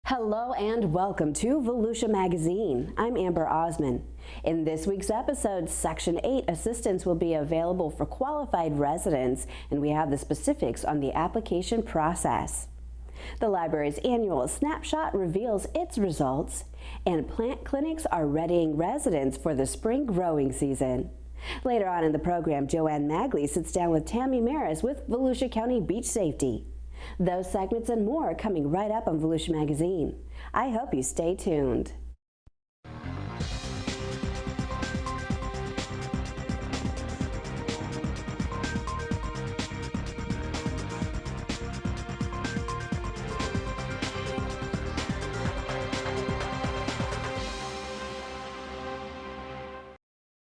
Hello and welcome to Volusia Magazine. I'm Amber Osman. In this week's episode, Section 8 assistance will be available for qualified residents, and we have the specifics on the application process. The library's annual Snapshot reveals its results, and plant clinics are readying residents for the spring growing season. Later on in the program, Joanne Magley sits down with Tammie Marris with Volusia County Beach Safety. Those segments and more are coming right up on Volusia Magazine. I hope you stay tuned.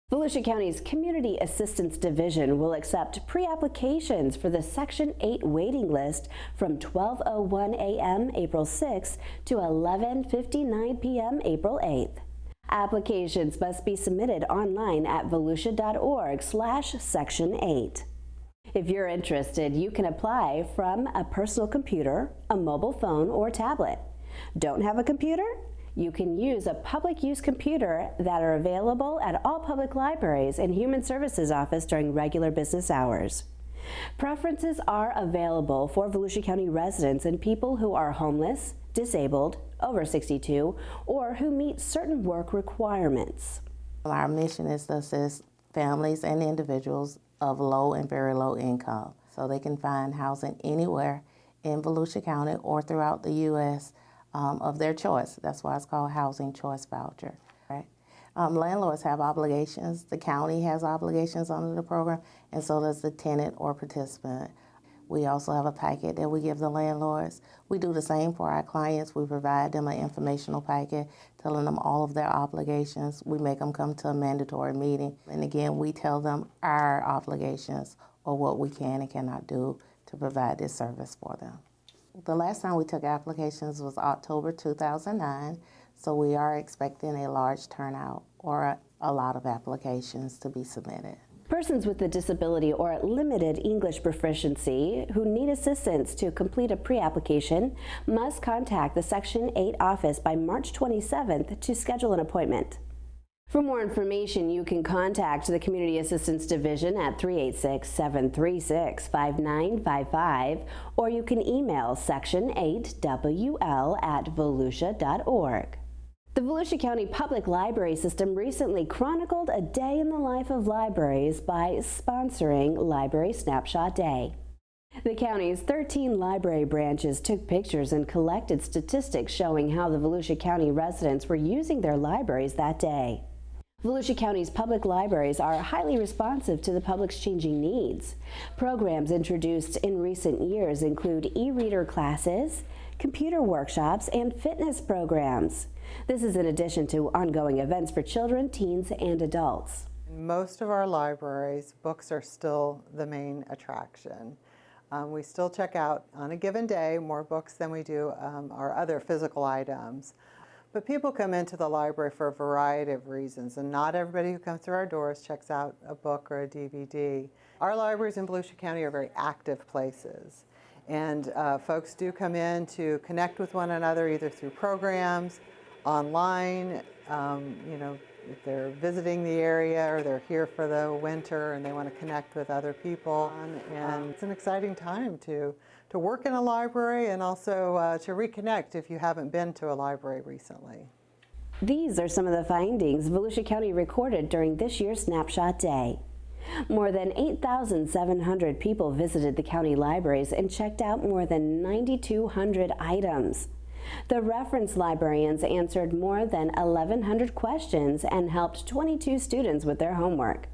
Volusia County's Community Assistance Division will accept pre-applications for the Section 8 waiting list from 12:01 a.m. April 6th to 11:59 p.m. April 8th. Applications must be submitted online at volusia.org/Section 8. If you're interested, you can apply from a personal computer, a mobile phone, or tablet. Don't have a computer? You can use a public use computer that are available at all public libraries and Human Services Office during regular business hours. Preferences are available for Volusia County residents and people who are homeless, disabled, over 62, or who meet certain work requirements. Our mission is to assist families and individuals of low and very low income so they can find housing anywhere in Volusia County or throughout the U.S. Of their choice. That's why it's called Housing Choice Voucher. Right? Landlords have obligations. The county has obligations under the program, and so does the tenant or participant. We also have a packet that we give the landlords. We do the same for our clients. We provide them an informational packet telling them all of their obligations. We make them come to a mandatory meeting. And again, we tell them our obligations or what we can and cannot do to provide this service for them. The last time we took applications was October 2009, so we are expecting a large turnout or a lot of applications to be submitted. Persons with a disability or limited English proficiency who need assistance to complete a pre-application must contact the Section 8 office by March 27th to schedule an appointment. For more information, you can contact the Community Assistance Division at 386-736-5955, or you can email section8wl@volusia.org. The Volusia County Public Library System recently chronicled a day in the life of libraries by sponsoring Library Snapshot Day. The county's 13 library branches took pictures and collected statistics showing how the Volusia County residents were using their libraries that day. Volusia County's public libraries are highly responsive to the public's changing needs. Programs introduced in recent years include e-reader classes, computer workshops, and fitness programs. This is in addition to ongoing events for children, teens, and adults. In most of our libraries, books are still the main attraction. We still check out on a given day more books than we do our other physical items. But people come into the library for a variety of reasons, and not everybody who comes through our doors checks out a book or a DVD. Our libraries in Volusia County are very active places, and folks do come in to connect with one another either through programs, online, if they're visiting the area or they're here for the winter and they want to connect with other people. And it's an exciting time to work in a library and also to reconnect if you haven't been to a library recently. These are some of the findings Volusia County recorded during this year's Snapshot Day. More than 8,700 people visited the county libraries and checked out more than 9,200 items. The reference librarians answered more than 1,100 questions and helped 22 students with their homework.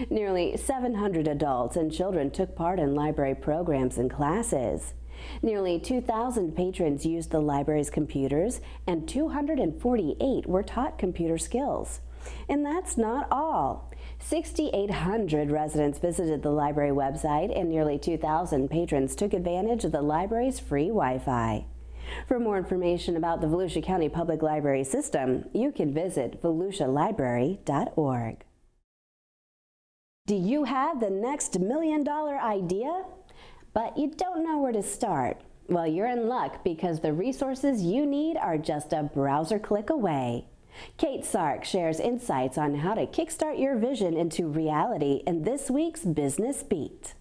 Nearly 700 adults and children took part in library programs and classes. Nearly 2,000 patrons used the library's computers, and 248 were taught computer skills. And that's not all. 6,800 residents visited the library website, and nearly 2,000 patrons took advantage of the library's free Wi-Fi. For more information about the Volusia County Public Library System, you can visit volusialibrary.org. Do you have the next $1 million idea? But you don't know where to start? Well, you're in luck because the resources you need are just a browser click away. Kate Sark shares insights on how to kickstart your vision into reality in this week's Business Beat.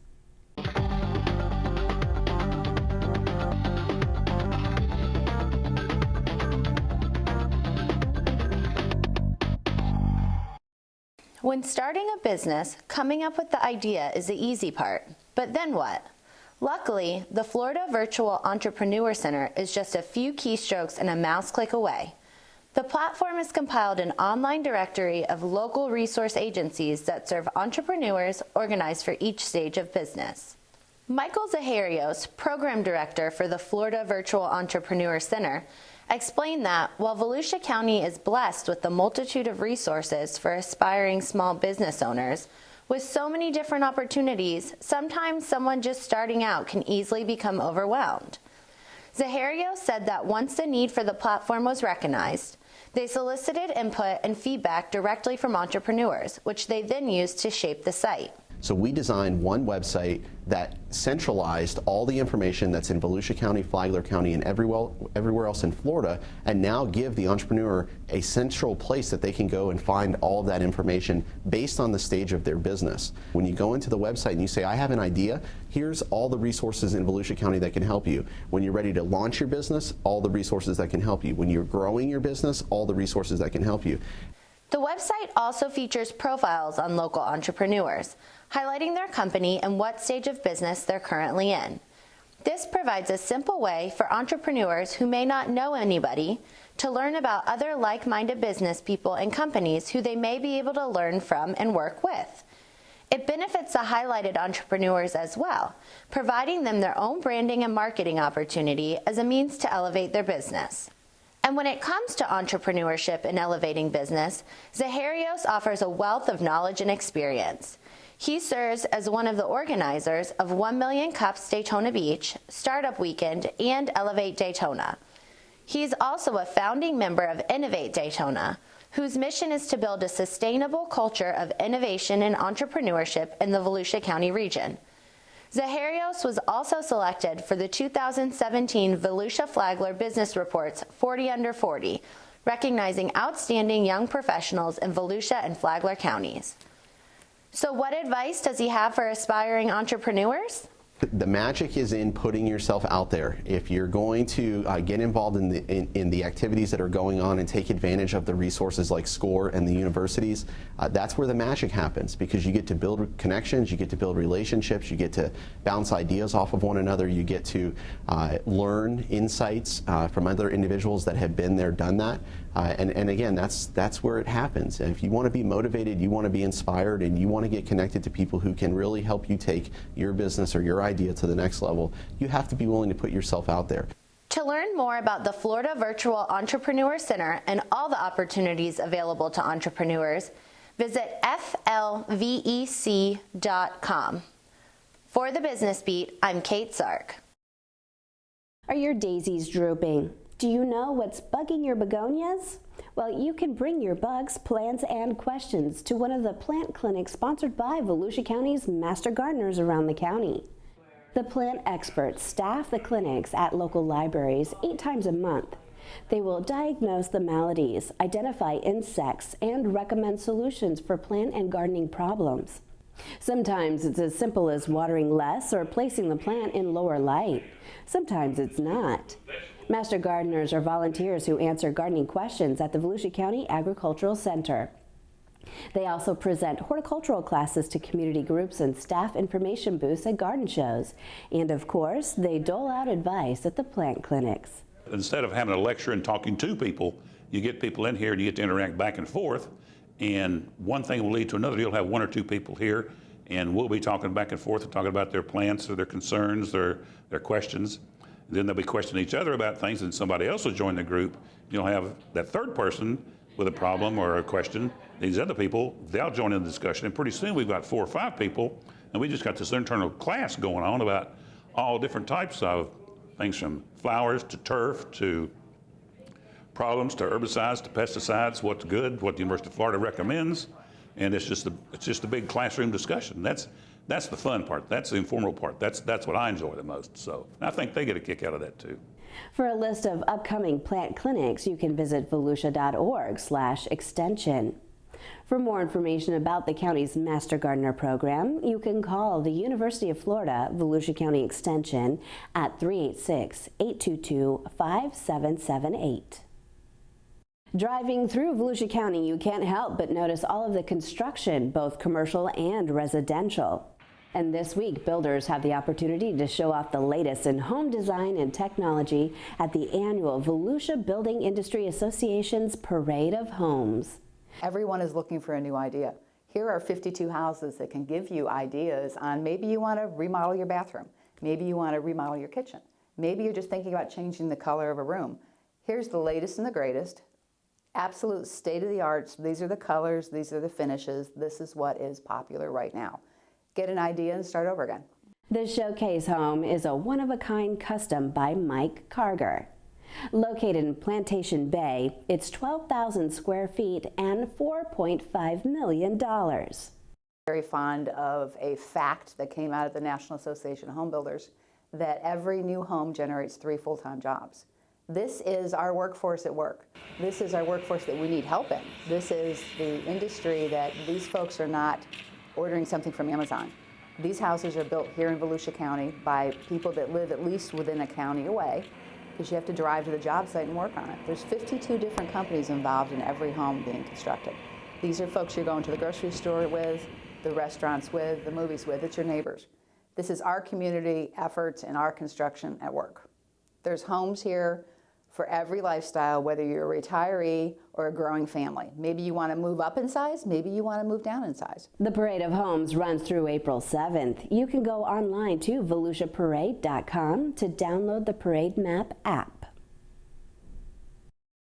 When starting a business, coming up with the idea is the easy part. But then what? Luckily, the Florida Virtual Entrepreneur Center is just a few keystrokes and a mouse click away. The platform has compiled an online directory of local resource agencies that serve entrepreneurs organized for each stage of business. Michael Zaharios, Program Director for the Florida Virtual Entrepreneur Center, explained that while Volusia County is blessed with the multitude of resources for aspiring small business owners, with so many different opportunities, sometimes someone just starting out can easily become overwhelmed. Zaharios said that once the need for the platform was recognized, they solicited input and feedback directly from entrepreneurs, which they then used to shape the site. So we designed one website that centralized all the information that's in Volusia County, Flagler County, and everywhere else in Florida, and now give the entrepreneur a central place that they can go and find all of that information based on the stage of their business. When you go into the website and you say, I have an idea, here's all the resources in Volusia County that can help you. When you're ready to launch your business, all the resources that can help you. When you're growing your business, all the resources that can help you. The website also features profiles on local entrepreneurs, highlighting their company and what stage of business they're currently in. This provides a simple way for entrepreneurs who may not know anybody to learn about other like-minded business people and companies who they may be able to learn from and work with. It benefits the highlighted entrepreneurs as well, providing them their own branding and marketing opportunity as a means to elevate their business. And when it comes to entrepreneurship and elevating business, Zaharios offers a wealth of knowledge and experience. He serves as one of the organizers of 1 Million Cups Daytona Beach, Startup Weekend, and Elevate Daytona. He's also a founding member of Innovate Daytona, whose mission is to build a sustainable culture of innovation and entrepreneurship in the Volusia County region. Zaharios was also selected for the 2017 Volusia Flagler Business Report's 40 Under 40, recognizing outstanding young professionals in Volusia and Flagler counties. So what advice does he have for aspiring entrepreneurs? The magic is in putting yourself out there. If you're going to get involved in the activities that are going on and take advantage of the resources like SCORE and the universities, that's where the magic happens, because you get to build connections, you get to build relationships, you get to bounce ideas off of one another, you get to learn insights from other individuals that have been there, done that. And again, that's where it happens. And if you want to be motivated, you want to be inspired, and you want to get connected to people who can really help you take your business or your idea to the next level, you have to be willing to put yourself out there. To learn more about the Florida Virtual Entrepreneur Center and all the opportunities available to entrepreneurs, visit flvec.com. For the Business Beat, I'm Kate Sark. Are your daisies drooping? Do you know what's bugging your begonias? Well, you can bring your bugs, plants, and questions to one of the plant clinics sponsored by Volusia County's master gardeners around the county. The plant experts staff the clinics at local libraries 8 times a month. They will diagnose the maladies, identify insects, and recommend solutions for plant and gardening problems. Sometimes it's as simple as watering less or placing the plant in lower light. Sometimes it's not. Master gardeners are volunteers who answer gardening questions at the Volusia County Agricultural Center. They also present horticultural classes to community groups and staff information booths at garden shows. And of course, they dole out advice at the plant clinics. Instead of having a lecture and talking to people, you get people in here and you get to interact back and forth. And one thing will lead to another. You'll have 1 or 2 people here, and we'll be talking back and forth and talking about their plants or their concerns, their questions. Then they'll be questioning each other about things, and somebody else will join the group. You'll have that third person with a problem or a question. These other people, they'll join in the discussion, and pretty soon we've got 4 or 5 people, and we just got this internal class going on about all different types of things, from flowers to turf to problems to herbicides to pesticides, what's good, what the University of Florida recommends, and it's just a big classroom discussion. That's That's the fun part. That's the informal part. That's what I enjoy the most. So I think they get a kick out of that too. For a list of upcoming plant clinics, you can visit volusia.org/extension. For more information about the county's Master Gardener program, you can call the University of Florida Volusia County Extension at 386-822-5778. Driving through Volusia County, you can't help but notice all of the construction, both commercial and residential. And this week, builders have the opportunity to show off the latest in home design and technology at the annual Volusia Building Industry Association's Parade of Homes. Everyone is looking for a new idea. Here are 52 houses that can give you ideas on maybe you want to remodel your bathroom, maybe you want to remodel your kitchen, maybe you're just thinking about changing the color of a room. Here's the latest and the greatest, absolute state-of-the-art. These are the colors, these are the finishes, this is what is popular right now. Get an idea and start over again. The Showcase home is a one-of-a-kind custom by Mike Carger. Located in Plantation Bay, it's 12,000 square feet and $4.5 million. Very fond of a fact that came out of the National Association of Home Builders that every new home generates 3 full-time jobs. This is our workforce at work. This is our workforce that we need help in. This is the industry that these folks are not ordering something from Amazon. These houses are built here in Volusia County by people that live at least within a county away, because you have to drive to the job site and work on it. There's 52 different companies involved in every home being constructed. These are folks you're going to the grocery store with, the restaurants with, the movies with. It's your neighbors. This is our community efforts and our construction at work. There's homes here for every lifestyle, whether you're a retiree or a growing family. Maybe you want to move up in size, maybe you want to move down in size. The Parade of Homes runs through April 7th. You can go online to volusiaparade.com to download the Parade Map app.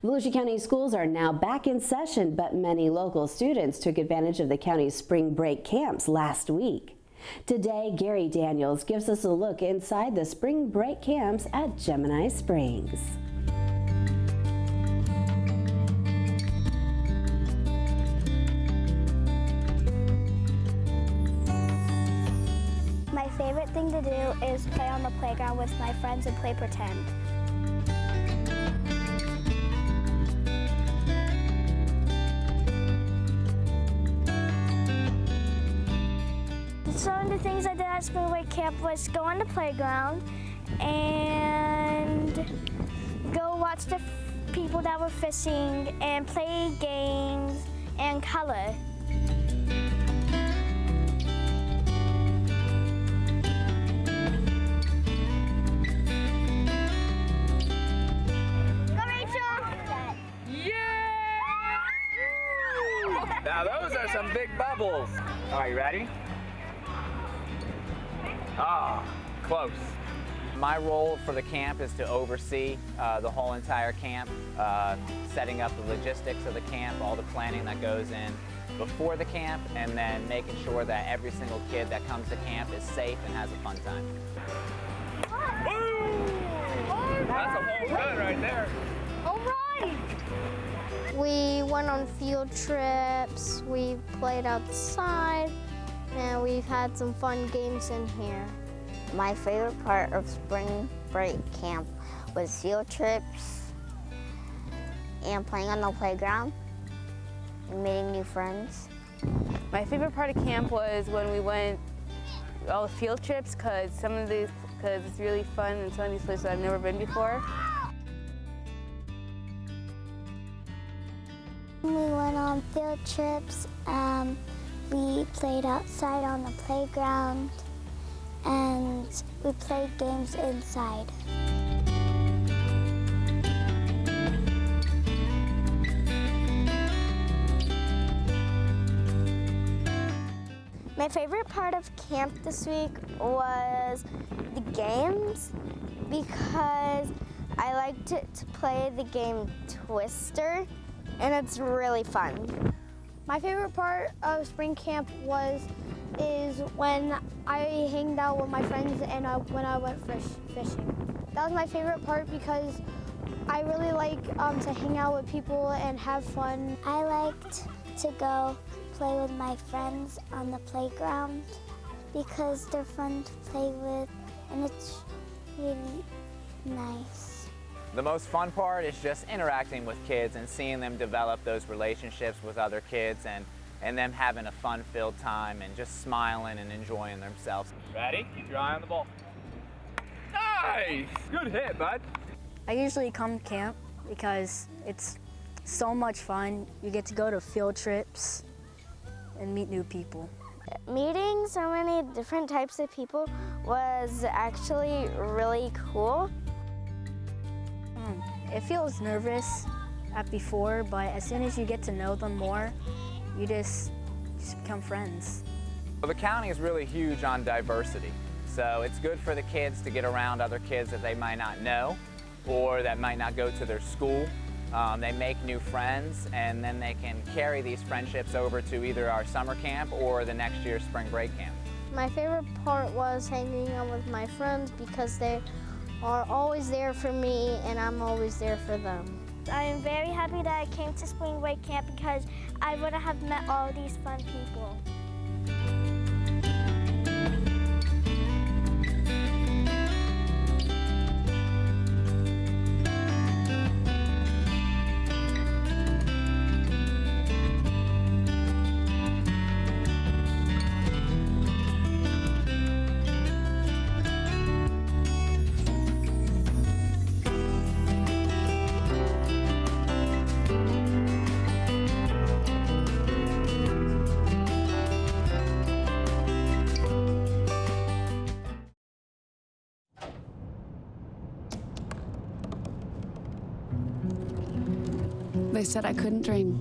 Volusia County schools are now back in session, but many local students took advantage of the county's spring break camps last week. Today, Gary Daniels gives us a look inside the spring break camps at Gemini Springs. My favorite thing to do is play on the playground with my friends and play pretend. Some of the things I did at spring break camp was go on the playground and go watch the people that were fishing and play games and color. Now those are some big bubbles. All right, you ready? Ah, close. My role for the camp is to oversee the whole entire camp, setting up the logistics of the camp, all the planning that goes in before the camp, and then making sure that every single kid that comes to camp is safe and has a fun time. Woo! That's a home run right there. All right! We went on field trips, we played outside, and we've had some fun games in here. My favorite part of spring break camp was field trips and playing on the playground and meeting new friends. My favorite part of camp was when we went all the field trips because it's really fun and some of these places I've never been before. We went on field trips, we played outside on the playground, and we played games inside. My favorite part of camp this week was the games because I liked to play the game Twister, and it's really fun. My favorite part of spring camp is when I hanged out with my friends and when I went fishing. That was my favorite part because I really like to hang out with people and have fun. I liked to go play with my friends on the playground because they're fun to play with and it's really nice. The most fun part is just interacting with kids and seeing them develop those relationships with other kids and them having a fun-filled time and just smiling and enjoying themselves. Ready? Keep your eye on the ball. Nice! Good hit, bud. I usually come to camp because it's so much fun. You get to go to field trips and meet new people. Meeting so many different types of people was actually really cool. It feels nervous at before, but as soon as you get to know them more, you just become friends. Well, the county is really huge on diversity, so it's good for the kids to get around other kids that they might not know or that might not go to their school. They make new friends, and then they can carry these friendships over to either our summer camp or the next year's spring break camp. My favorite part was hanging out with my friends because they are always there for me and I'm always there for them. I am very happy that I came to spring break camp because I would have met all these fun people. They said I couldn't dream.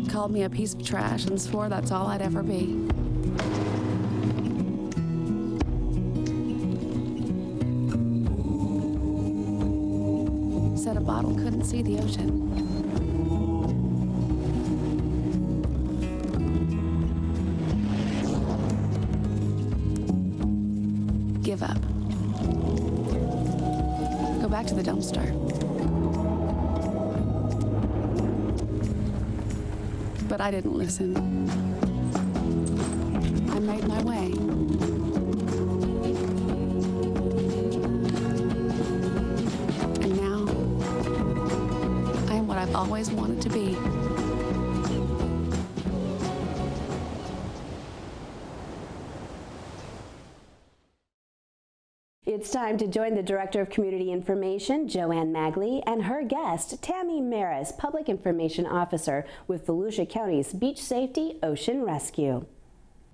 Called me a piece of trash and swore that's all I'd ever be. Said a bottle couldn't see the ocean. Give up. Go back to the dumpster. But I didn't listen. I made my way. And now, I am what I've always wanted to be. It's time to join the Director of Community Information, Joanne Magley, and her guest, Tammie Marris, Public Information Officer with Volusia County's Beach Safety Ocean Rescue.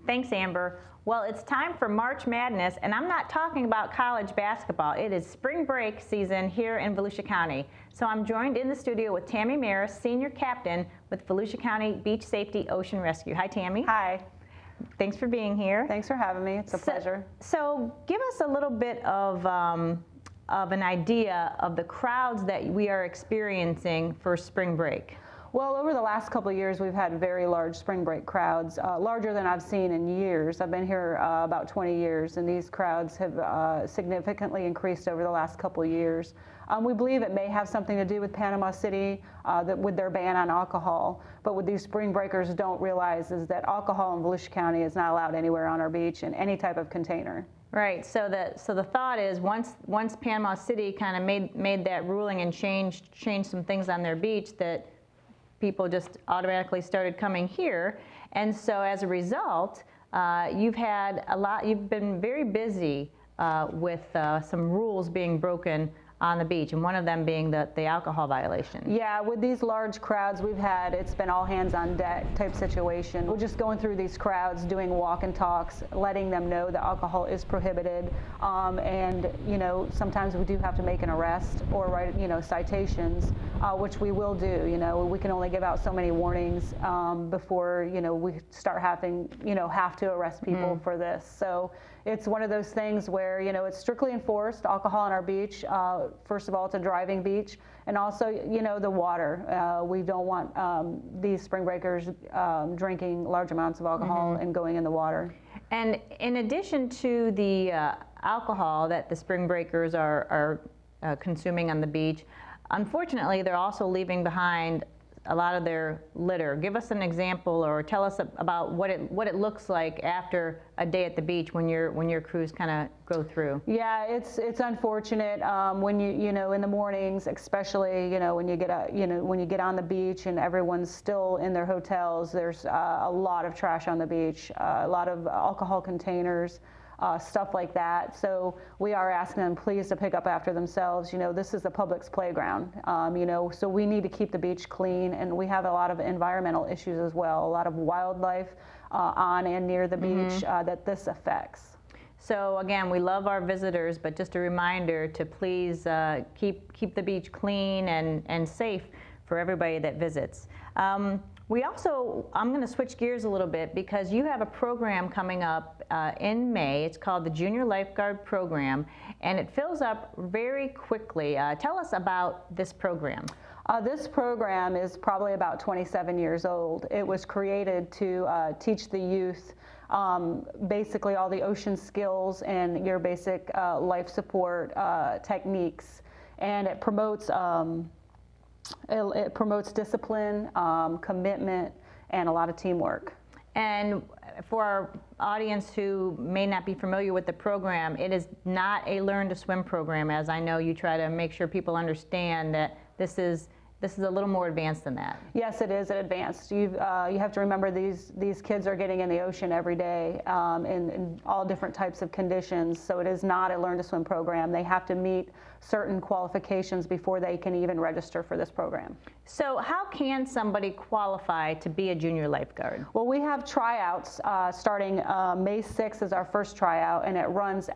Thanks, Amber. Well, it's time for March Madness, and I'm not talking about college basketball. It is spring break season here in Volusia County. So I'm joined in the studio with Tammie Marris, Senior Captain with Volusia County Beach Safety Ocean Rescue. Hi, Tammie. Hi. Thanks for being here. Thanks for having me. It's a pleasure. So give us a little bit of an idea of the crowds that we are experiencing for spring break. Well, over the last couple of years, we've had very large spring break crowds, larger than I've seen in years. I've been here about 20 years, and these crowds have significantly increased over the last couple of years. We believe it may have something to do with Panama City, with their ban on alcohol. But what these spring breakers don't realize is that alcohol in Volusia County is not allowed anywhere on our beach in any type of container. Right. So the thought is once Panama City kind of made that ruling and changed some things on their beach, that people just automatically started coming here. And so as a result, you've been very busy with some rules being broken on the beach, and one of them being the alcohol violation. Yeah, with these large crowds we've had, it's been all hands on deck type situation. We're just going through these crowds, doing walk and talks, letting them know that alcohol is prohibited, and sometimes we do have to make an arrest or write citations, which we will do. We can only give out so many warnings before we start have to arrest people for this. So it's one of those things where it's strictly enforced, alcohol on our beach. First of all, it's a driving beach, and also the water. We don't want these spring breakers drinking large amounts of alcohol and going in the water. And in addition to the alcohol that the spring breakers are consuming on the beach, unfortunately they're also leaving behind a lot of their litter. Give us an example, or tell us about what it looks like after a day at the beach when your crews kind of go through. Yeah, it's unfortunate when you know, in the mornings, especially, you know, when you get on the beach and everyone's still in their hotels. There's a lot of trash on the beach, a lot of alcohol containers. Stuff like that. So we are asking them please to pick up after themselves. You know, this is the public's playground, you know, so we need to keep the beach clean, and we have a lot of environmental issues as well, a lot of wildlife on and near the beach that this affects. So again, we love our visitors, but just a reminder to please keep the beach clean and safe for everybody that visits. We also, I'm going to switch gears a little bit because you have a program coming up in May. It's called the Junior Lifeguard Program, and it fills up very quickly. Tell us about this program. This program is probably about 27 years old. It was created to teach the youth basically all the ocean skills and your basic life support techniques, and it promotes discipline, commitment, and a lot of teamwork. And for our audience who may not be familiar with the program, it is not a learn to swim program, as I know you try to make sure people understand that this is a little more advanced than that. Yes, it is advanced. You have to remember these kids are getting in the ocean every day in all different types of conditions, so it is not a learn to swim program. They have to meet certain qualifications before they can even register for this program. So how can somebody qualify to be a junior lifeguard? Well, we have tryouts starting May 6th is our first tryout, and it runs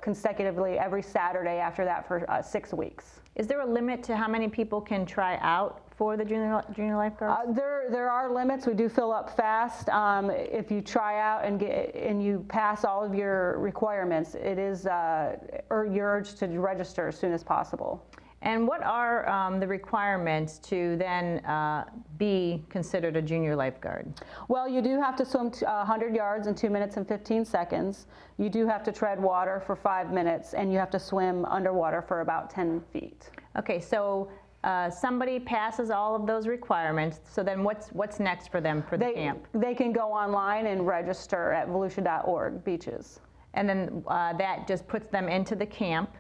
consecutively every Saturday after that for 6 weeks. Is there a limit to how many people can try out for the junior lifeguards? There are limits. We do fill up fast. If you try out and you pass all of your requirements, it is you're urged to register as soon as possible. And what are the requirements to then be considered a junior lifeguard? Well, you do have to swim 100 yards in 2 minutes and 15 seconds. You do have to tread water for 5 minutes, and you have to swim underwater for about 10 feet. Okay, so somebody passes all of those requirements, so then what's next for them for the camp? They can go online and register at volusia.org beaches. And then that just puts them into the camp.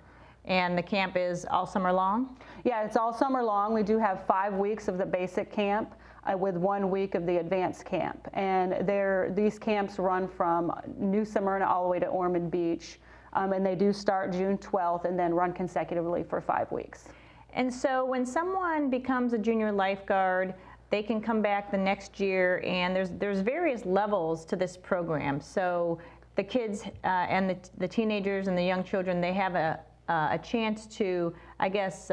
And the camp is all summer long? Yeah, it's all summer long. We do have 5 weeks of the basic camp with 1 week of the advanced camp. And these camps run from New Smyrna all the way to Ormond Beach. And they do start June 12th and then run consecutively for 5 weeks. And so when someone becomes a junior lifeguard, they can come back the next year, and there's various levels to this program. So the kids and the teenagers and the young children, they have a chance to, I guess,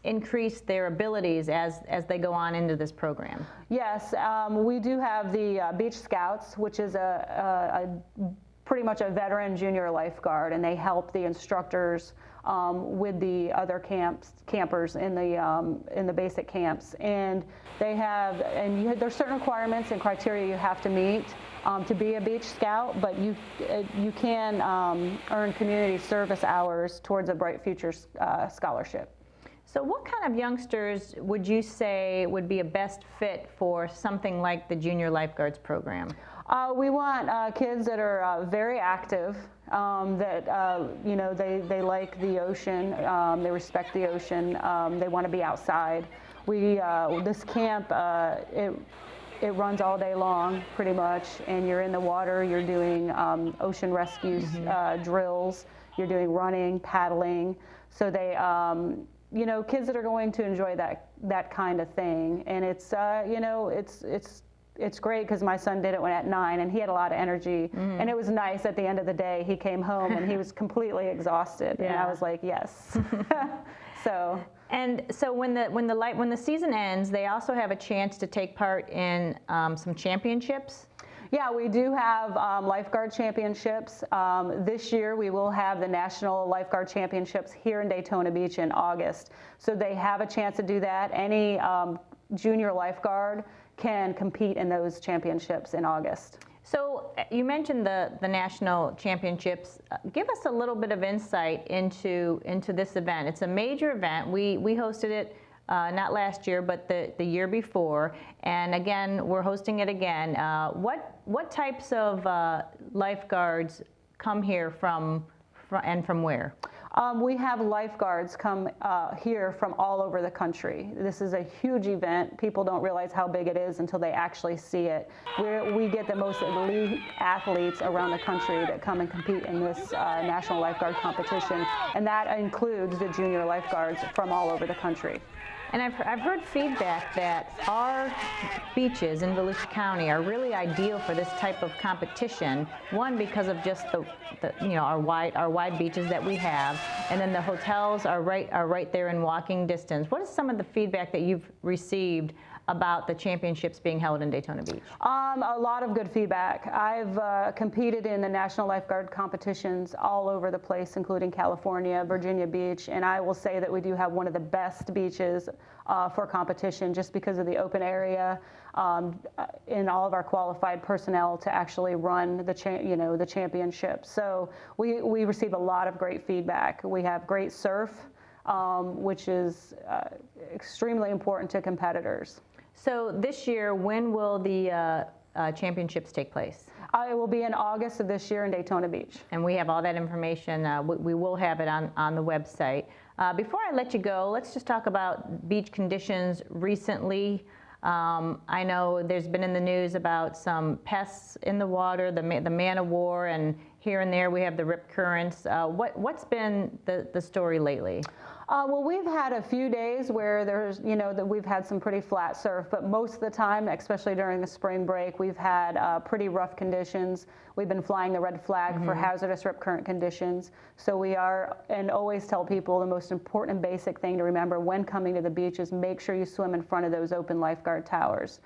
increase their abilities as they go on into this program. Yes, we do have the Beach Scouts, which is pretty much a veteran junior lifeguard, and they help the instructors with the other campers in the basic camps. And there's certain requirements and criteria you have to meet to be a Beach Scout, but you can earn community service hours towards a Bright Futures scholarship. So what kind of youngsters would you say would be a best fit for something like the Junior Lifeguards program? We want kids that are very active, that you know, they like the ocean, they respect the ocean, they want to be outside. This camp, it runs all day long, pretty much, and you're in the water, you're doing ocean rescue drills, you're doing running, paddling, so they, you know, kids that are going to enjoy that kind of thing. And it's, you know, it's great because my son did it when at 9, and he had a lot of energy, and it was nice at the end of the day. He came home and he was completely exhausted, and I was like, yes. So. And so when the season ends, they also have a chance to take part in some championships. Yeah, we do have lifeguard championships. This year we will have the National Lifeguard Championships here in Daytona Beach in August. So they have a chance to do that. Any junior lifeguard can compete in those championships in August. So you mentioned the national championships. Give us a little bit of insight into this event. It's a major event. We hosted it not last year, but the year before. And again, we're hosting it again. What types of lifeguards come here from where? We have lifeguards come here from all over the country. This is a huge event. People don't realize how big it is until they actually see it. We get the most elite athletes around the country that come and compete in this national lifeguard competition, and that includes the junior lifeguards from all over the country. And I've heard feedback that our beaches in Volusia County are really ideal for this type of competition. One, because of just our wide beaches that we have, and then the hotels are right there in walking distance. What is some of the feedback that you've received about the championships being held in Daytona Beach? A lot of good feedback. I've competed in the national lifeguard competitions all over the place, including California, Virginia Beach, and I will say that we do have one of the best beaches for competition just because of the open area and all of our qualified personnel to actually run the championship. So we receive a lot of great feedback. We have great surf, which is extremely important to competitors. So this year, when will the championships take place? It will be in August of this year in Daytona Beach. And we have all that information. We will have it on the website. Before I let you go, let's just talk about beach conditions recently. I know there's been in the news about some pests in the water, the man-o-war, and here and there we have the rip currents. What's been the story lately? Well, we've had a few days where that we've had some pretty flat surf, but most of the time, especially during the spring break, we've had pretty rough conditions. We've been flying the red flag for hazardous rip current conditions. So we are, and always tell people the most important basic thing to remember when coming to the beach is make sure you swim in front of those open lifeguard towers.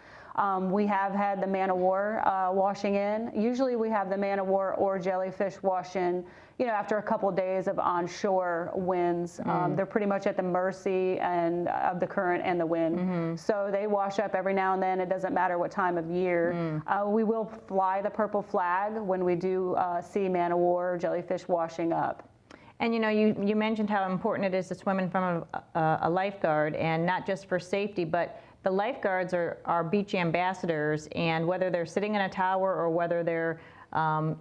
We have had the man-o-war washing in. Usually we have the man-o-war or jellyfish wash in, after a couple of days of onshore winds. They're pretty much at the mercy of the current and the wind. So they wash up every now and then. It doesn't matter what time of year. We will fly the purple flag when we do see man-o-war or jellyfish washing up. And you mentioned how important it is to swim in front of a lifeguard, and not just for safety, but the lifeguards are beach ambassadors, and whether they're sitting in a tower or whether they're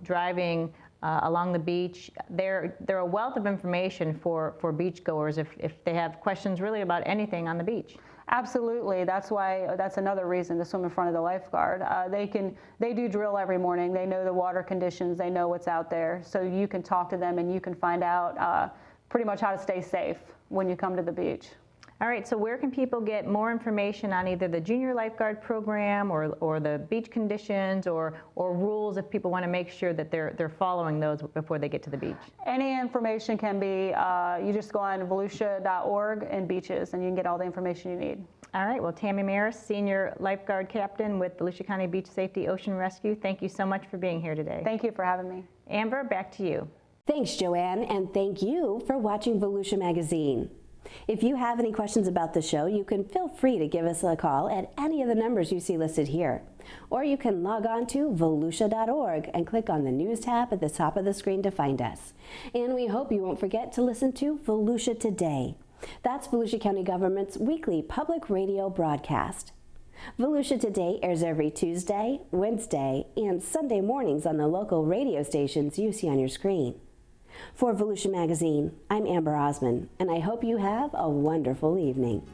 driving along the beach, they're a wealth of information for beachgoers if they have questions really about anything on the beach. Absolutely. That's another reason to swim in front of the lifeguard. They do drill every morning. They know the water conditions. They know what's out there. So you can talk to them and you can find out pretty much how to stay safe when you come to the beach. All right, so where can people get more information on either the junior lifeguard program or the beach conditions or rules if people want to make sure that they're following those before they get to the beach? Any information can be, you just go on volusia.org and beaches and you can get all the information you need. All right, well, Tammie Marris, Senior Lifeguard Captain with Volusia County Beach Safety Ocean Rescue, thank you so much for being here today. Thank you for having me. Amber, back to you. Thanks, Joanne, and thank you for watching Volusia Magazine. If you have any questions about the show, you can feel free to give us a call at any of the numbers you see listed here. Or you can log on to volusia.org and click on the News tab at the top of the screen to find us. And we hope you won't forget to listen to Volusia Today. That's Volusia County Government's weekly public radio broadcast. Volusia Today airs every Tuesday, Wednesday, and Sunday mornings on the local radio stations you see on your screen. For Volusia Magazine, I'm Amber Osmond, and I hope you have a wonderful evening.